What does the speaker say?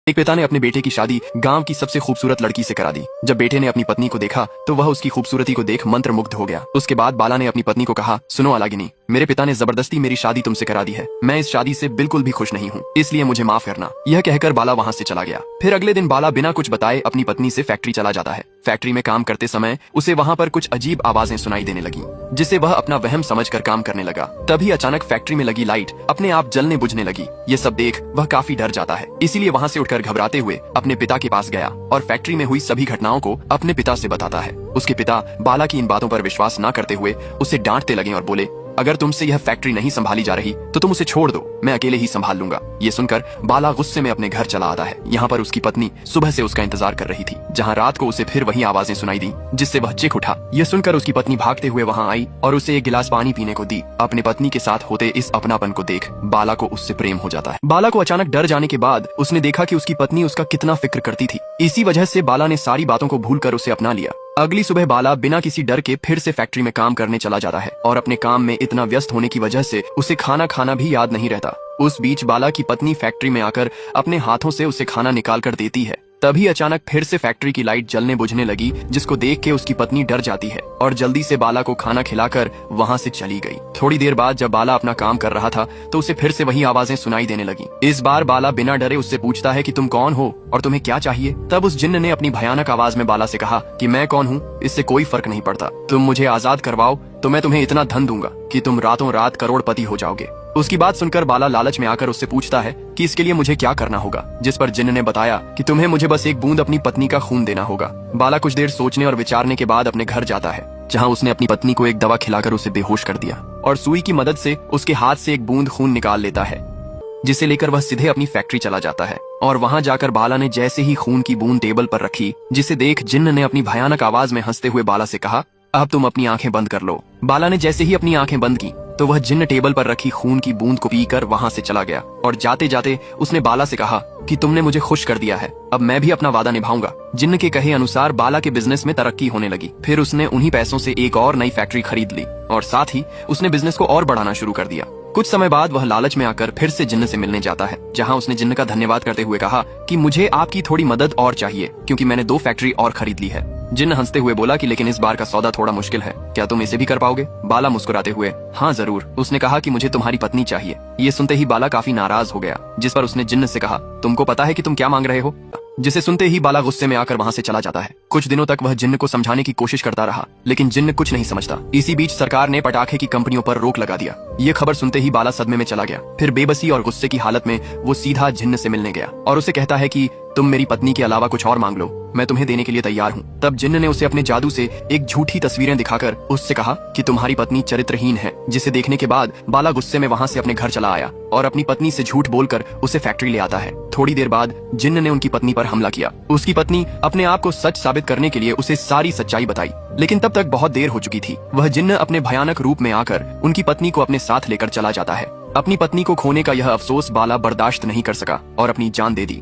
एक पिता ने अपने बेटे की शादी गांव की सबसे खूबसूरत लड़की से करा दी। जब बेटे ने अपनी पत्नी को देखा तो वह उसकी खूबसूरती को देख मंत्रमुग्ध हो गया। उसके बाद बाला ने अपनी पत्नी को कहा, सुनो अलागिनी, मेरे पिता ने जबरदस्ती मेरी शादी तुमसे करा दी है। मैं इस शादी से बिल्कुल भी खुश नहीं हूँ, इसलिए मुझे माफ करना। यह कहकर बाला वहाँ से चला गया। फिर अगले दिन बाला बिना कुछ बताए अपनी पत्नी से फैक्ट्री चला जाता है। फैक्ट्री में काम करते समय उसे वहाँ पर कुछ अजीब आवाजें सुनाई देने लगी, जिसे वह अपना वहम समझकर काम करने लगा। तभी अचानक फैक्ट्री में लगी लाइट अपने आप जलने बुझने लगी। ये सब देख वह काफी डर जाता है, इसीलिए वहाँ से उठकर घबराते हुए अपने पिता के पास गया और फैक्ट्री में हुई सभी घटनाओं को अपने पिता से बताता है। उसके पिता बाला की इन बातों पर विश्वास न करते हुए उसे डांटते लगे और बोले, अगर तुमसे यह फैक्ट्री नहीं संभाली जा रही तो तुम उसे छोड़ दो, मैं अकेले ही संभाल लूंगा। ये सुनकर बाला गुस्से में अपने घर चला आता है। यहाँ पर उसकी पत्नी सुबह से उसका इंतजार कर रही थी, जहाँ रात को उसे फिर वही आवाजें सुनाई दी, जिससे वह चीख उठा। यह सुनकर उसकी पत्नी भागते हुए वहाँ आई और उसे एक गिलास पानी पीने को दी। अपने पत्नी के साथ होते इस अपनापन को देख बाला को उससे प्रेम हो जाता है। बाला को अचानक डर जाने के बाद उसने देखा कि उसकी पत्नी उसका कितना फिक्र करती थी। इसी वजह से बाला ने सारी बातों को भूलकर उसे अपना लिया। अगली सुबह बाला बिना किसी डर के फिर से फैक्ट्री में काम करने चला जाता है और अपने काम में इतना व्यस्त होने की वजह से उसे खाना खाना भी याद नहीं रहता। उस बीच बाला की पत्नी फैक्ट्री में आकर अपने हाथों से उसे खाना निकाल कर देती है। तभी अचानक फिर से फैक्ट्री की लाइट जलने बुझने लगी, जिसको देख के उसकी पत्नी डर जाती है और जल्दी से बाला को खाना खिलाकर वहाँ से चली गई। थोड़ी देर बाद जब बाला अपना काम कर रहा था तो उसे फिर से वही आवाजें सुनाई देने लगी। इस बार बाला बिना डरे उससे पूछता है कि तुम कौन हो और तुम्हें क्या चाहिए। तब उस जिन्न ने अपनी भयानक आवाज में बाला से कहा कि मैं कौन हूँ इससे कोई फर्क नहीं पड़ता, तुम मुझे आजाद करवाओ तो मैं तुम्हें इतना धन दूंगा कि तुम रातों रात करोड़पति हो जाओगे। उसकी बात सुनकर बाला लालच में आकर उससे पूछता है कि इसके लिए मुझे क्या करना होगा, जिस पर जिन्न ने बताया कि तुम्हें मुझे बस एक बूंद अपनी पत्नी का खून देना होगा। बाला कुछ देर सोचने और विचारने के बाद अपने घर जाता है, जहां उसने अपनी पत्नी को एक दवा खिलाकर उसे बेहोश कर दिया और सुई की मदद से उसके हाथ से एक बूंद खून निकाल लेता है, जिसे लेकर वह सीधे अपनी फैक्ट्री चला जाता है। और वहां जाकर बाला ने जैसे ही खून की बूंद टेबल पर रखी, जिसे देख जिन्न ने अपनी भयानक आवाज में हंसते हुए बाला से कहा, अब तुम अपनी आंखें बंद कर लो। बाला ने जैसे ही अपनी आंखें बंद की तो वह जिन्न टेबल पर रखी खून की बूंद को पीकर वहां से चला गया और जाते जाते उसने बाला से कहा कि तुमने मुझे खुश कर दिया है, अब मैं भी अपना वादा निभाऊंगा। जिन्न के कहे अनुसार बाला के बिजनेस में तरक्की होने लगी। फिर उसने उन्हीं पैसों से एक और नई फैक्ट्री खरीद ली और साथ ही उसने बिजनेस को और बढ़ाना शुरू कर दिया। कुछ समय बाद वह लालच में आकर फिर से जिन्न से मिलने जाता है, जहां उसने जिन्न का धन्यवाद करते हुए कहा कि मुझे आपकी थोड़ी मदद और चाहिए, क्योंकि मैंने 2 फैक्ट्री और खरीद ली है। जिन्न हंसते हुए बोला कि लेकिन इस बार का सौदा थोड़ा मुश्किल है, क्या तुम इसे भी कर पाओगे? बाला मुस्कुराते हुए हाँ जरूर। उसने कहा कि मुझे तुम्हारी पत्नी चाहिए। ये सुनते ही बाला काफी नाराज हो गया, जिस पर उसने जिन्न से कहा, तुमको पता है कि तुम क्या मांग रहे हो? जिसे सुनते ही बाला गुस्से में आकर वहाँ से चला जाता है। कुछ दिनों तक वह जिन्न को समझाने की कोशिश करता रहा, लेकिन जिन्न कुछ नहीं समझता। इसी बीच सरकार ने पटाखे की कंपनियों पर रोक लगा दिया। ये खबर सुनते ही बाला सदमे में चला गया। फिर बेबसी और गुस्से की हालत में वो सीधा जिन्न से मिलने गया और उसे कहता है कि तुम मेरी पत्नी के अलावा कुछ और मांग लो, मैं तुम्हें देने के लिए तैयार हूँ। तब जिन्न ने उसे अपने जादू से एक झूठी तस्वीरें दिखाकर उससे कहा कि तुम्हारी पत्नी चरित्रहीन है, जिसे देखने के बाद बाला गुस्से में वहाँ से अपने घर चला आया और अपनी पत्नी से झूठ बोलकर उसे फैक्ट्री ले आता है। थोड़ी देर बाद जिन्न ने उनकी पत्नी पर हमला किया। उसकी पत्नी अपने आप को सच साबित करने के लिए उसे सारी सच्चाई बताई, लेकिन तब तक बहुत देर हो चुकी थी। वह जिन्न अपने भयानक रूप में आकर उनकी पत्नी को अपने साथ लेकर चला जाता है। अपनी पत्नी को खोने का यह अफसोस बाला बर्दाश्त नहीं कर सका और अपनी जान दे दी।